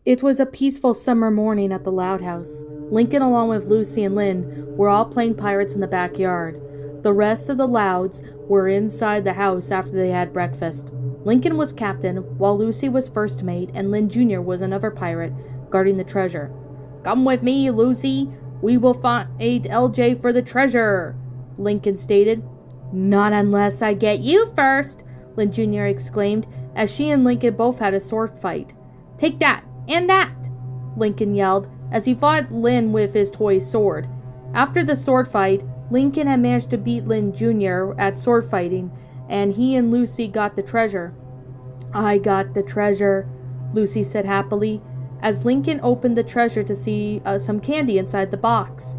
It was a peaceful summer morning at the Loud House. Lincoln, along with Lucy and Lynn, were all playing pirates in the backyard. The rest of the Louds were inside the house after they had breakfast. Lincoln was captain, while Lucy was first mate, and Lynn Jr. was another pirate, guarding the treasure. "Come with me, Lucy. We will find LJ for the treasure," Lincoln stated. "Not unless I get you first," Lynn Jr. exclaimed, as she and Lincoln both had a sword fight. "Take that! And that!" Lincoln yelled, as he fought Lynn with his toy sword. After the sword fight, Lincoln had managed to beat Lynn Jr. at sword fighting, and he and Lucy got the treasure. "I got the treasure," Lucy said happily, as Lincoln opened the treasure to see some candy inside the box.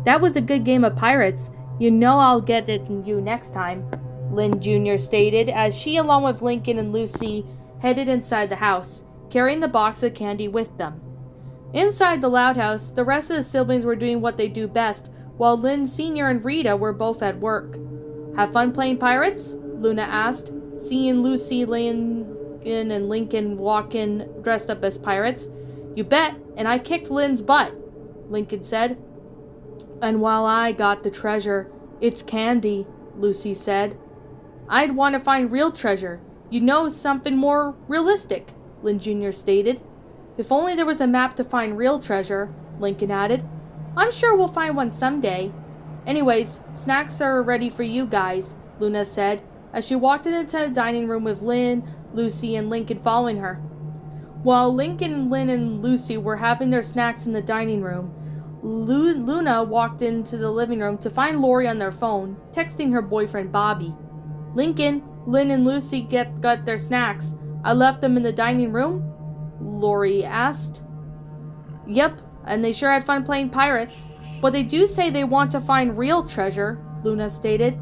"That was a good game of pirates. You know I'll get it in you next time," Lynn Jr. stated, as she, along with Lincoln and Lucy, headed inside the house, carrying the box of candy with them. Inside the Loud House, the rest of the siblings were doing what they do best, while Lynn Sr. and Rita were both at work. "Have fun playing pirates?" Luna asked, seeing Lucy, Lynn, and Lincoln walk in dressed up as pirates. "You bet, and I kicked Lynn's butt," Lincoln said. "And while I got the treasure, it's candy," Lucy said. "I'd want to find real treasure. You know, something more realistic," Lynn Jr. stated. "If only there was a map to find real treasure," Lincoln added. "I'm sure we'll find one someday. Anyways, snacks are ready for you guys," Luna said, as she walked into the dining room with Lynn, Lucy, and Lincoln following her. While Lincoln, Lynn, and Lucy were having their snacks in the dining room, Luna walked into the living room to find Lori on their phone, texting her boyfriend Bobby. "Lincoln, Lynn, and Lucy got their snacks. I left them in the dining room?" Lori asked. "Yep, and they sure had fun playing pirates. But they do say they want to find real treasure," Luna stated.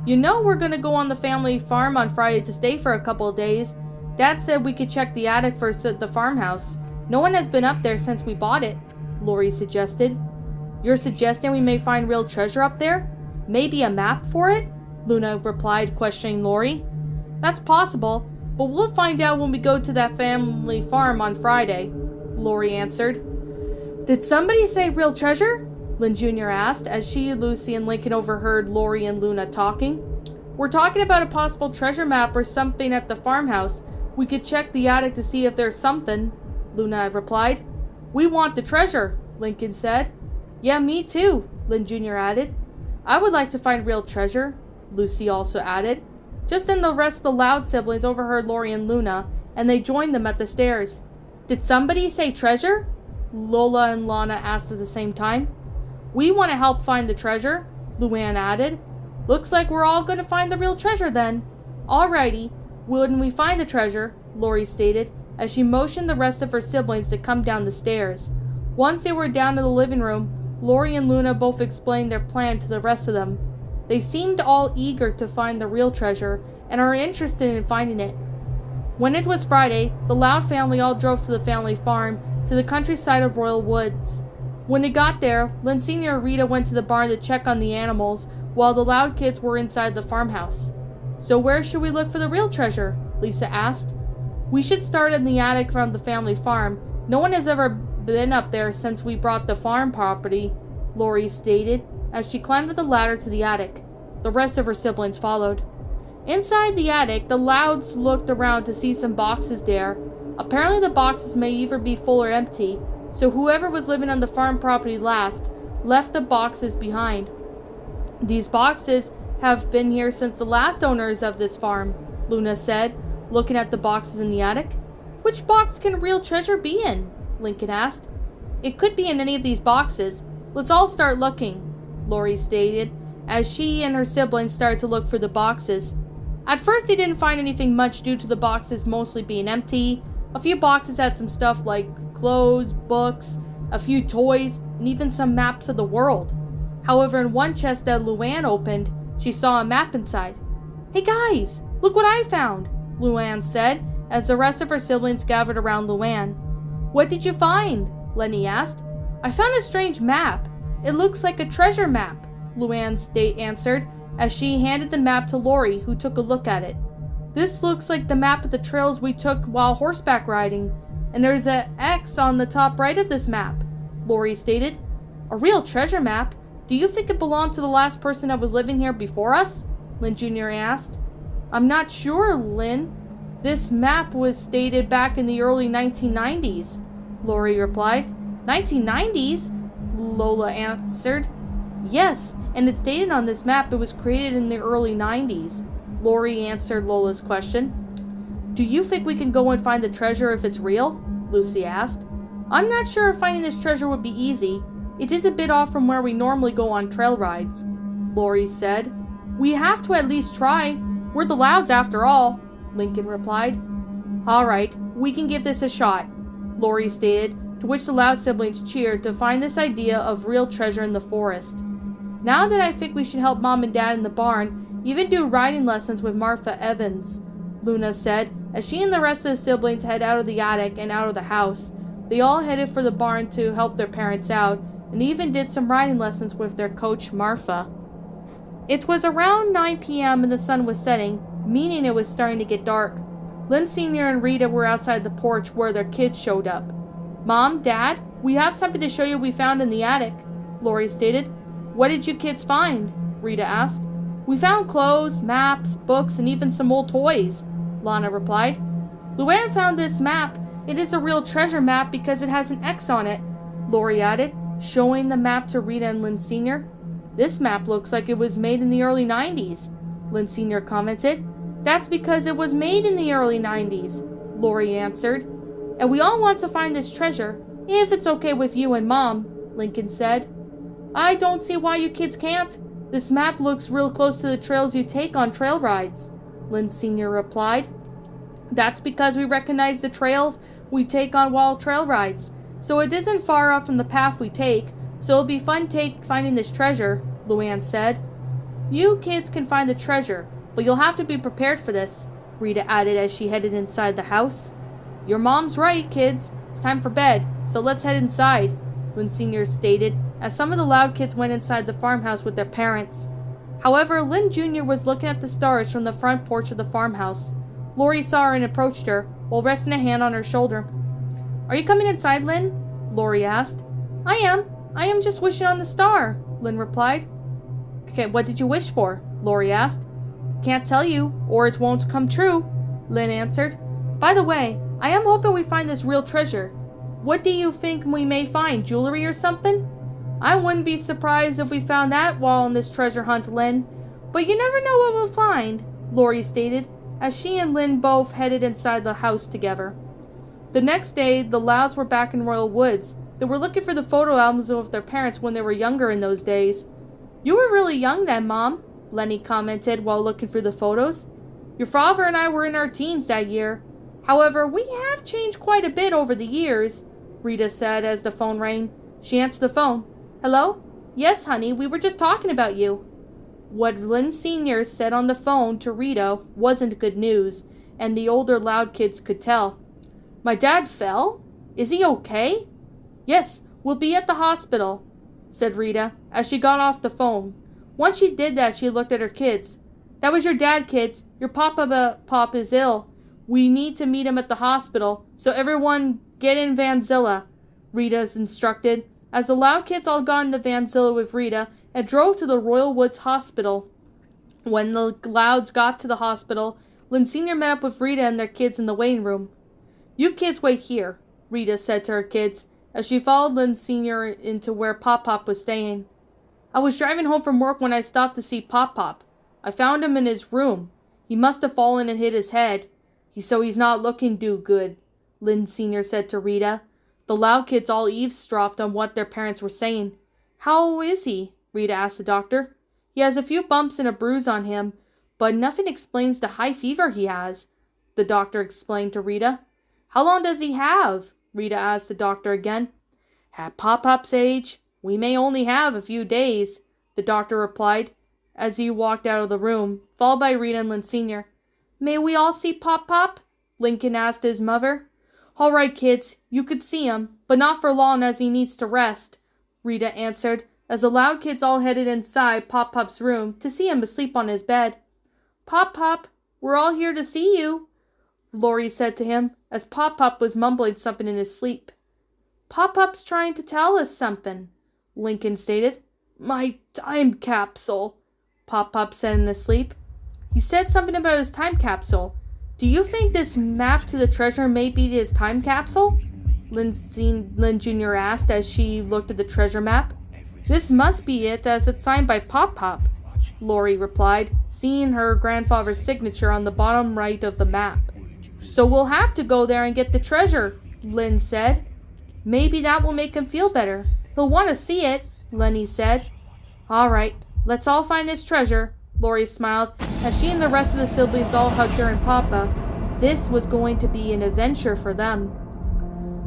"You know we're gonna go on the family farm on Friday to stay for a couple of days. Dad said we could check the attic for the farmhouse. No one has been up there since we bought it," Lori suggested. "You're suggesting we may find real treasure up there? Maybe a map for it?" Luna replied, questioning Lori. "That's possible, but we'll find out when we go to that family farm on Friday," Lori answered. "Did somebody say real treasure?" Lynn Jr. asked, as she, Lucy, and Lincoln overheard Lori and Luna talking. "We're talking about a possible treasure map or something at the farmhouse. We could check the attic to see if there's something," Luna replied. "We want the treasure," Lincoln said. "Yeah, me too," Lynn Jr. added. "I would like to find real treasure," Lucy also added. Just then the rest of the Loud siblings overheard Lori and Luna, and they joined them at the stairs. "Did somebody say treasure?" Lola and Lana asked at the same time. "We want to help find the treasure," Luann added. "Looks like we're all going to find the real treasure then." "Alrighty, when we find the treasure," Lori stated, as she motioned the rest of her siblings to come down the stairs. Once they were down in the living room, Lori and Luna both explained their plan to the rest of them. They seemed all eager to find the real treasure and are interested in finding it. When it was Friday, the Loud family all drove to the family farm to the countryside of Royal Woods. When they got there, Lynn Sr. and Rita went to the barn to check on the animals, while the Loud kids were inside the farmhouse. "So where should we look for the real treasure?" Lisa asked. "We should start in the attic from the family farm. No one has ever been up there since we bought the farm property," Lori stated, as she climbed up the ladder to the attic. The rest of her siblings followed. Inside the attic, the Louds looked around to see some boxes there. Apparently the boxes may either be full or empty, so whoever was living on the farm property last left the boxes behind. "These boxes have been here since the last owners of this farm," Luna said, looking at the boxes in the attic. "Which box can real treasure be in?" Lincoln asked. "It could be in any of these boxes. Let's all start looking," Lori stated, as she and her siblings started to look for the boxes. At first they didn't find anything much due to the boxes mostly being empty. A few boxes had some stuff like clothes, books, a few toys, and even some maps of the world. However, in one chest that Luann opened, she saw a map inside. "Hey guys, look what I found," Luann said, as the rest of her siblings gathered around Luann. "What did you find?" Lenny asked. "I found a strange map. It looks like a treasure map," Luann answered, as she handed the map to Lori, who took a look at it. "This looks like the map of the trails we took while horseback riding, and there's an X on the top right of this map, Lori stated. A real treasure map? Do you think it belonged to the last person that was living here before us? Lynn Jr. asked. I'm not sure, Lynn. This map was dated back in the early 1990s, Lori replied. 1990s? Lola answered. Yes, and it's dated on this map. It was created in the early 90s. Lori answered Lola's question. Do you think we can go and find the treasure if it's real? Lucy asked. I'm not sure if finding this treasure would be easy. It is a bit off from where we normally go on trail rides, Lori said. We have to at least try. We're the Louds after all, Lincoln replied. All right, we can give this a shot, Lori stated, to which the Loud siblings cheered to find this idea of real treasure in the forest. Now that I think we should help Mom and Dad in the barn, even do riding lessons with Martha Evans, Luna said, as she and the rest of the siblings head out of the attic and out of the house. They all headed for the barn to help their parents out, and even did some riding lessons with their coach Martha. It was around 9 p.m. and the sun was setting, meaning it was starting to get dark. Lynn Sr. and Rita were outside the porch where their kids showed up. Mom, Dad, we have something to show you we found in the attic, Lori stated. What did you kids find? Rita asked. We found clothes, maps, books, and even some old toys, Lana replied. Luann found this map. It is a real treasure map because it has an X on it, Lori added, showing the map to Rita and Lynn Sr. This map looks like it was made in the early 90s, Lynn Sr. commented. That's because it was made in the early 90s, Lori answered. And we all want to find this treasure, if it's okay with you and Mom, Lincoln said. I don't see why you kids can't. This map looks real close to the trails you take on trail rides, Lynn Sr. replied. That's because we recognize the trails we take on wild trail rides, so it isn't far off from the path we take, so it'll be fun finding this treasure, Luann said. You kids can find the treasure, but you'll have to be prepared for this, Rita added as she headed inside the house. Your mom's right, kids. It's time for bed, so let's head inside, Lynn Sr. stated, as some of the Loud kids went inside the farmhouse with their parents. However, Lynn Jr. was looking at the stars from the front porch of the farmhouse. Lori saw her and approached her, while resting a hand on her shoulder. Are you coming inside, Lynn? Lori asked. I am just wishing on the star, Lynn replied. Okay, what did you wish for? Lori asked. Can't tell you, or it won't come true, Lynn answered. By the way, I am hoping we find this real treasure. What do you think we may find, jewelry or something? I wouldn't be surprised if we found that while on this treasure hunt, Lynn. But you never know what we'll find, Lori stated, as she and Lynn both headed inside the house together. The next day, the Louds were back in Royal Woods. They were looking for the photo albums of their parents when they were younger in those days. You were really young then, Mom, Lenny commented while looking through the photos. Your father and I were in our teens that year. However, we have changed quite a bit over the years, Rita said as the phone rang. She answered the phone. Hello? Yes, honey, we were just talking about you. What Lynn Sr. said on the phone to Rita wasn't good news, and the older Loud kids could tell. My dad fell? Is he okay? Yes, we'll be at the hospital, said Rita, as she got off the phone. Once she did that, she looked at her kids. That was your dad, kids. Your pop is ill. We need to meet him at the hospital, so everyone get in Vanzilla, Rita instructed, as the Loud kids all got into Vanzilla with Rita and drove to the Royal Woods Hospital. When the Louds got to the hospital, Lynn Sr. met up with Rita and their kids in the waiting room. You kids wait here, Rita said to her kids, as she followed Lynn Sr. into where Pop-Pop was staying. I was driving home from work when I stopped to see Pop-Pop. I found him in his room. He must have fallen and hit his head. So he's not looking too good, Lynn Sr. said to Rita. The Loud kids all eavesdropped on what their parents were saying. How is he? Rita asked the doctor. He has a few bumps and a bruise on him, but nothing explains the high fever he has, the doctor explained to Rita. How long does he have? Rita asked the doctor again. At Pop-Pop's age, we may only have a few days, the doctor replied, as he walked out of the room, followed by Rita and Lynn Sr. May we all see Pop-Pop? Lincoln asked his mother. All right, kids, you could see him, but not for long as he needs to rest, Rita answered, as the Loud kids all headed inside Pop-Pop's room to see him asleep on his bed. Pop-Pop, we're all here to see you, Lori said to him, as Pop-Pop was mumbling something in his sleep. Pop-Pop's trying to tell us something, Lincoln stated. My time capsule, Pop-Pop said in his sleep. He said something about his time capsule. Do you think this map to the treasure may be his time capsule? Lynn Jr. asked as she looked at the treasure map. This must be it, as it's signed by Pop-Pop, Lori replied, seeing her grandfather's signature on the bottom right of the map. So we'll have to go there and get the treasure, Lynn said. Maybe that will make him feel better. He'll want to see it, Lenny said. All right, let's all find this treasure, Lori smiled, as she and the rest of the siblings all hugged her and Papa. This was going to be an adventure for them.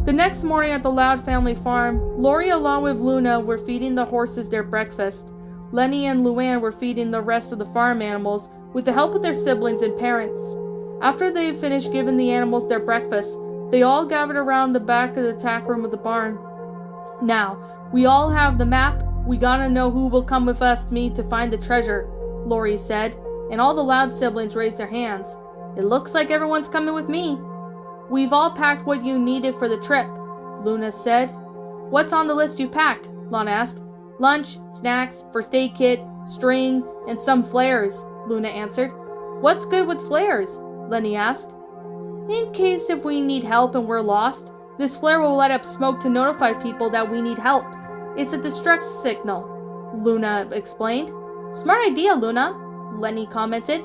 The next morning at the Loud family farm, Lori along with Luna were feeding the horses their breakfast. Lenny and Luann were feeding the rest of the farm animals with the help of their siblings and parents. After they finished giving the animals their breakfast, they all gathered around the back of the tack room of the barn. Now, we all have the map. We gotta know who will come with me to find the treasure, Lori said, and all the Loud siblings raised their hands. It looks like everyone's coming with me. We've all packed what you needed for the trip, Luna said. What's on the list you packed? Lana asked. Lunch, snacks, first aid kit, string, and some flares, Luna answered. What's good with flares? Lenny asked. In case if we need help and we're lost, this flare will light up smoke to notify people that we need help. It's a distress signal, Luna explained. Smart idea, Luna, Lenny commented.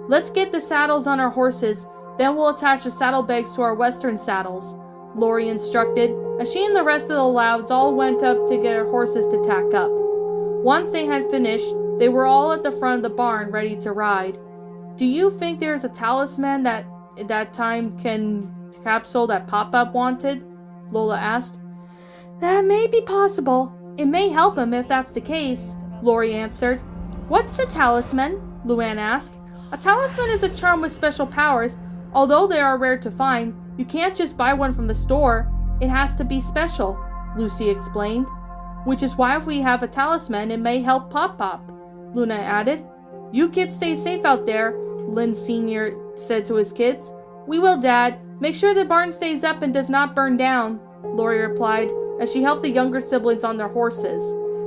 Let's get the saddles on our horses, then we'll attach the saddlebags to our western saddles, Lori instructed, as she and the rest of the Louds all went up to get their horses to tack up. Once they had finished, they were all at the front of the barn ready to ride. Do you think there's a talisman that time capsule that Pop-Up wanted? Lola asked. That may be possible. It may help him if that's the case, Lori answered. What's a talisman? Luann asked. A talisman is a charm with special powers. Although they are rare to find, you can't just buy one from the store. It has to be special, Lucy explained. Which is why if we have a talisman, it may help Pop-Pop, Luna added. You kids stay safe out there, Lynn Sr. said to his kids. We will, Dad. Make sure the barn stays up and does not burn down, Lori replied, as she helped the younger siblings on their horses.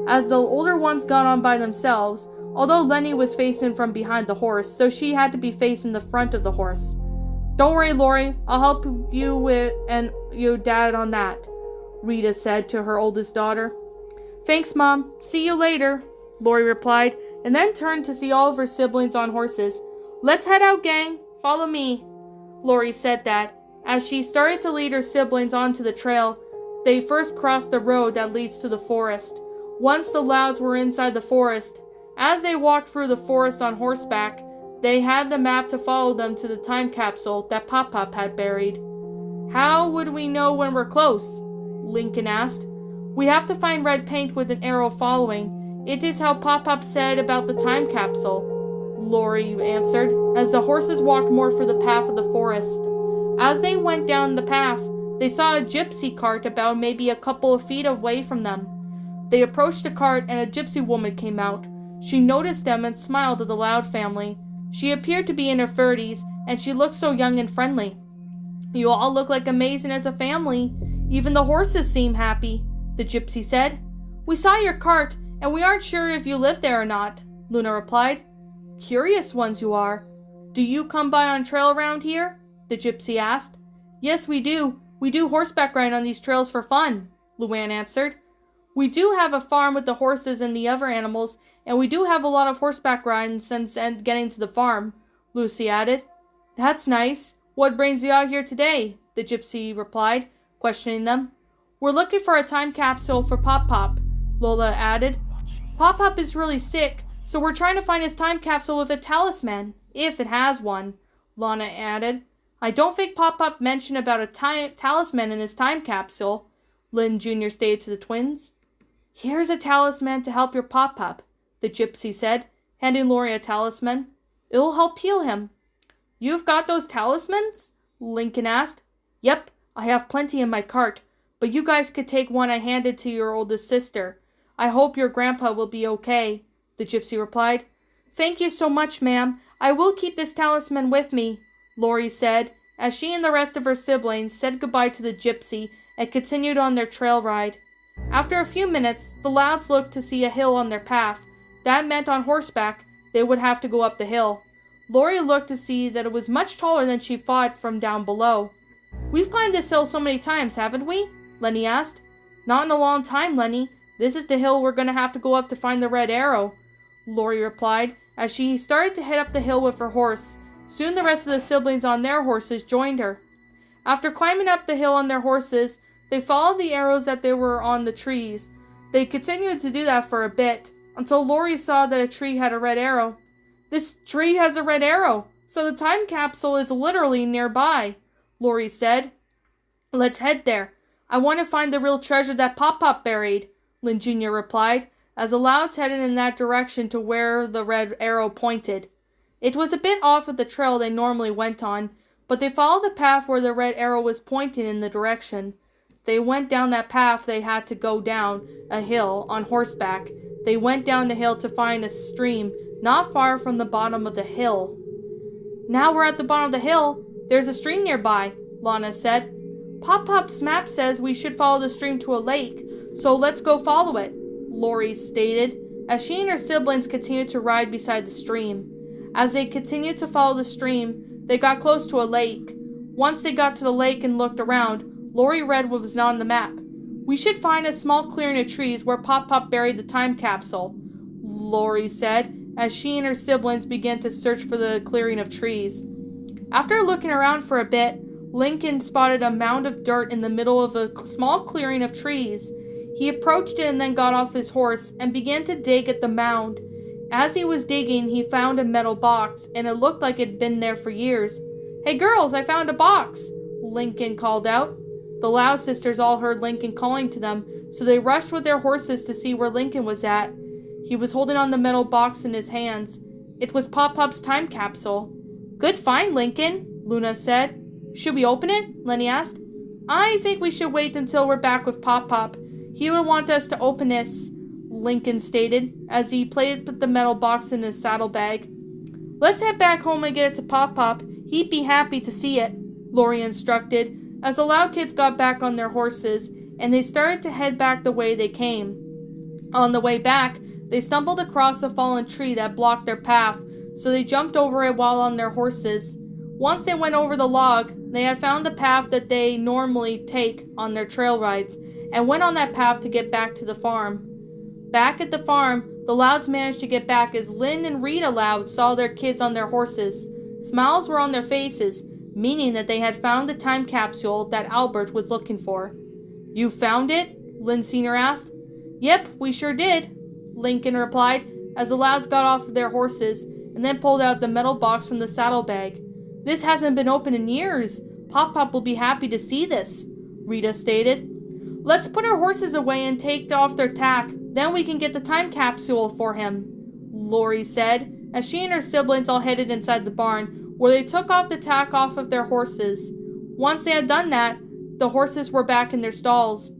As the older ones got on by themselves, although Lenny was facing from behind the horse, so she had to be facing the front of the horse. Don't worry, Lori. I'll help you and your dad on that, Rita said to her oldest daughter. Thanks, Mom. See you later, Lori replied, and then turned to see all of her siblings on horses. Let's head out, gang. Follow me. Lori said that. As she started to lead her siblings onto the trail, they first crossed the road that leads to the forest. Once the Louds were inside the forest, as they walked through the forest on horseback, they had the map to follow them to the time capsule that Pop-Pop had buried. How would we know when we're close? Lincoln asked. We have to find red paint with an arrow following. It is how Pop-Pop said about the time capsule, Lori answered, as the horses walked more through the path of the forest. As they went down the path, they saw a gypsy cart about maybe a couple of feet away from them. They approached the cart and a gypsy woman came out. She noticed them and smiled at the Loud family. She appeared to be in her 30s, and she looked so young and friendly. You all look like amazing as a family. Even the horses seem happy, the gypsy said. We saw your cart, and we aren't sure if you live there or not, Luna replied. Curious ones you are. Do you come by on trail around here? The gypsy asked. Yes, we do. We do horseback riding on these trails for fun, Luann answered. We do have a farm with the horses and the other animals, and we do have a lot of horseback riding since getting to the farm, Lucy added. That's nice. What brings you out here today? The gypsy replied, questioning them. We're looking for a time capsule for Pop-Pop, Lola added. Pop-Pop is really sick, so we're trying to find his time capsule with a talisman, if it has one, Lana added. I don't think Pop-Pop mentioned about a talisman in his time capsule, Lynn Jr. stated to the twins. Here's a talisman to help your Pop-Pop, the gypsy said, handing Lori a talisman. It'll help heal him. You've got those talismans? Lincoln asked. Yep, I have plenty in my cart, but you guys could take one I handed to your oldest sister. I hope your grandpa will be okay, the gypsy replied. Thank you so much, ma'am. I will keep this talisman with me, Lori said, as she and the rest of her siblings said goodbye to the gypsy and continued on their trail ride. After a few minutes, the Louds looked to see a hill on their path. That meant on horseback, they would have to go up the hill. Lori looked to see that it was much taller than she thought from down below. "We've climbed this hill so many times, haven't we?" Lenny asked. "Not in a long time, Lenny. This is the hill we're going to have to go up to find the red arrow," Lori replied, as she started to head up the hill with her horse. Soon the rest of the siblings on their horses joined her. After climbing up the hill on their horses, they followed the arrows that they were on the trees. They continued to do that for a bit, until Lori saw that a tree had a red arrow. "This tree has a red arrow, so the time capsule is literally nearby," Lori said. "Let's head there. I want to find the real treasure that Pop-Pop buried," Lynn Jr. replied, as the Louds headed in that direction to where the red arrow pointed. It was a bit off of the trail they normally went on, but they followed the path where the red arrow was pointing in the direction. They went down that path. They had to go down a hill on horseback. They went down the hill to find a stream not far from the bottom of the hill. "Now we're at the bottom of the hill. There's a stream nearby," Lana said. "Pop-Pop's map says we should follow the stream to a lake, so let's go follow it," Lori stated, as she and her siblings continued to ride beside the stream. As they continued to follow the stream, they got close to a lake. Once they got to the lake and looked around, Lori read what was not on the map. "We should find a small clearing of trees where Pop-Pop buried the time capsule," Lori said, as she and her siblings began to search for the clearing of trees. After looking around for a bit, Lincoln spotted a mound of dirt in the middle of a small clearing of trees. He approached it and then got off his horse and began to dig at the mound. As he was digging, he found a metal box, and it looked like it had been there for years. "Hey girls, I found a box!" Lincoln called out. The Loud sisters all heard Lincoln calling to them, so they rushed with their horses to see where Lincoln was at. He was holding on the metal box in his hands. It was Pop-Pop's time capsule. "Good find, Lincoln," Luna said. "Should we open it?" Lenny asked. "I think we should wait until we're back with Pop-Pop. He would want us to open this," Lincoln stated, as he put the metal box in his saddlebag. "Let's head back home and get it to Pop-Pop. He'd be happy to see it," Lori instructed, as the Loud kids got back on their horses, and they started to head back the way they came. On the way back, they stumbled across a fallen tree that blocked their path, so they jumped over it while on their horses. Once they went over the log, they had found the path that they normally take on their trail rides, and went on that path to get back to the farm. Back at the farm, the Louds managed to get back as Lynn and Rita Loud saw their kids on their horses. Smiles were on their faces, meaning that they had found the time capsule that Albert was looking for. "You found it?" Lynn Sr. asked. "Yep, we sure did," Lincoln replied, as the Louds got off of their horses and then pulled out the metal box from the saddlebag. "This hasn't been opened in years. Pop-Pop will be happy to see this," Rita stated. "Let's put our horses away and take off their tack. Then we can get the time capsule for him," Lori said, as she and her siblings all headed inside the barn, where they took off the tack off of their horses. Once they had done that, the horses were back in their stalls.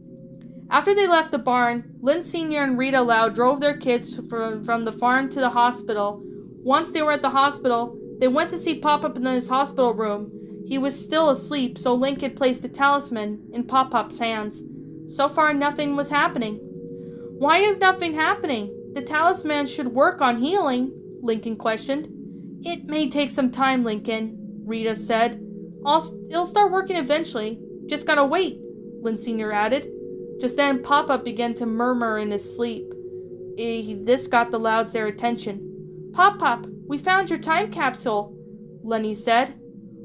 After they left the barn, Lynn Sr. and Rita Loud drove their kids from the farm to the hospital. Once they were at the hospital, they went to see Pop-Pop in his hospital room. He was still asleep, so Link had placed the talisman in Pop-Pop's hands. So far, nothing was happening. "Why is nothing happening? The talisman should work on healing," Lincoln questioned. "It may take some time, Lincoln," Rita said. "It'll start working eventually. Just gotta wait," Lynn Sr. added. Just then, Pop-Up began to murmur in his sleep. This got the Louds their attention. "Pop-Pop, we found your time capsule," Lenny said.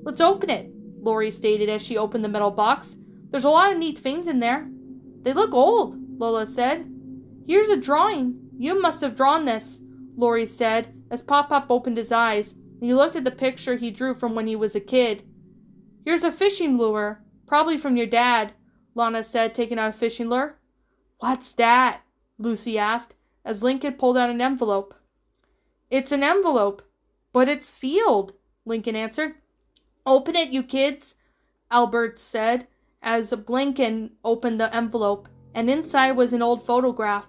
"Let's open it," Lori stated as she opened the metal box. "There's a lot of neat things in there." "They look old," Lola said. "Here's a drawing. You must have drawn this," Lori said, as Pop-Pop opened his eyes, and he looked at the picture he drew from when he was a kid. "Here's a fishing lure, probably from your dad," Lana said, taking out a fishing lure. "What's that?" Lucy asked, as Lincoln pulled out an envelope. "It's an envelope, but it's sealed," Lincoln answered. "Open it, you kids," Albert said, as Lincoln opened the envelope, and inside was an old photograph.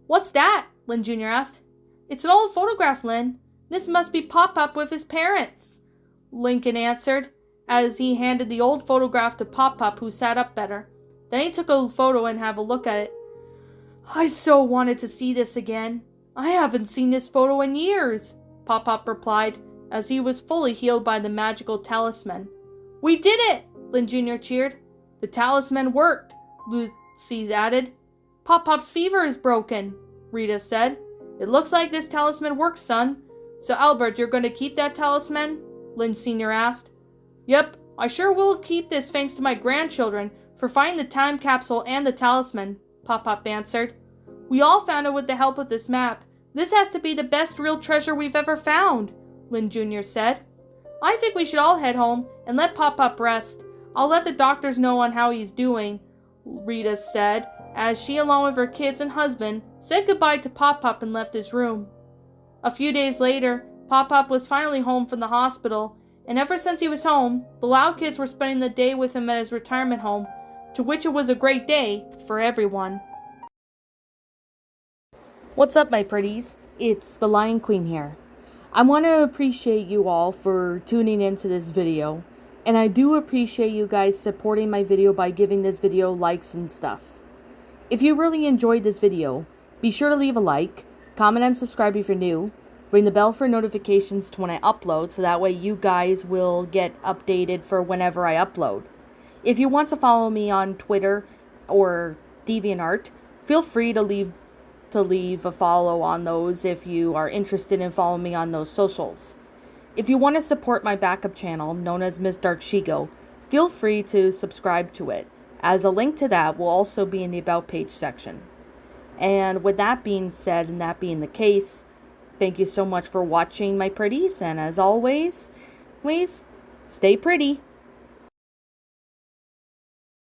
"What's that?" Lynn Jr. asked. "It's an old photograph, Lynn. This must be Pop-Up with his parents," Lincoln answered, as he handed the old photograph to Pop-Pop, who sat up better. Then he took a photo and had a look at it. "I so wanted to see this again. I haven't seen this photo in years," Pop-Pop replied, as he was fully healed by the magical talisman. "We did it!" Lynn Jr. cheered. "The talisman worked," Lucy added. "Pop-Pop's fever is broken," Rita said. "It looks like this talisman works, son. So Albert, you're going to keep that talisman?" Lynn Sr. asked. "Yep, I sure will keep this thanks to my grandchildren for finding the time capsule and the talisman," Pop-Pop answered. "We all found it with the help of this map. This has to be the best real treasure we've ever found," Lynn Jr. said. "I think we should all head home and let Pop-Pop rest. I'll let the doctors know on how he's doing," Rita said, as she, along with her kids and husband, said goodbye to Pop-Pop and left his room. A few days later, Pop-Pop was finally home from the hospital, and ever since he was home, the Loud kids were spending the day with him at his retirement home, to which it was a great day for everyone. What's up, my pretties? It's the Lion Queen here. I want to appreciate you all for tuning into this video, and I do appreciate you guys supporting my video by giving this video likes and stuff. If you really enjoyed this video, be sure to leave a like, comment and subscribe if you're new, ring the bell for notifications to when I upload so that way you guys will get updated for whenever I upload. If you want to follow me on Twitter or DeviantArt, feel free to leave a follow on those if you are interested in following me on those socials. If you want to support my backup channel, known as Ms. Dark Shigo, feel free to subscribe to it, as a link to that will also be in the About page section. And with that being said, and that being the case, thank you so much for watching, my pretties, and as always, stay pretty.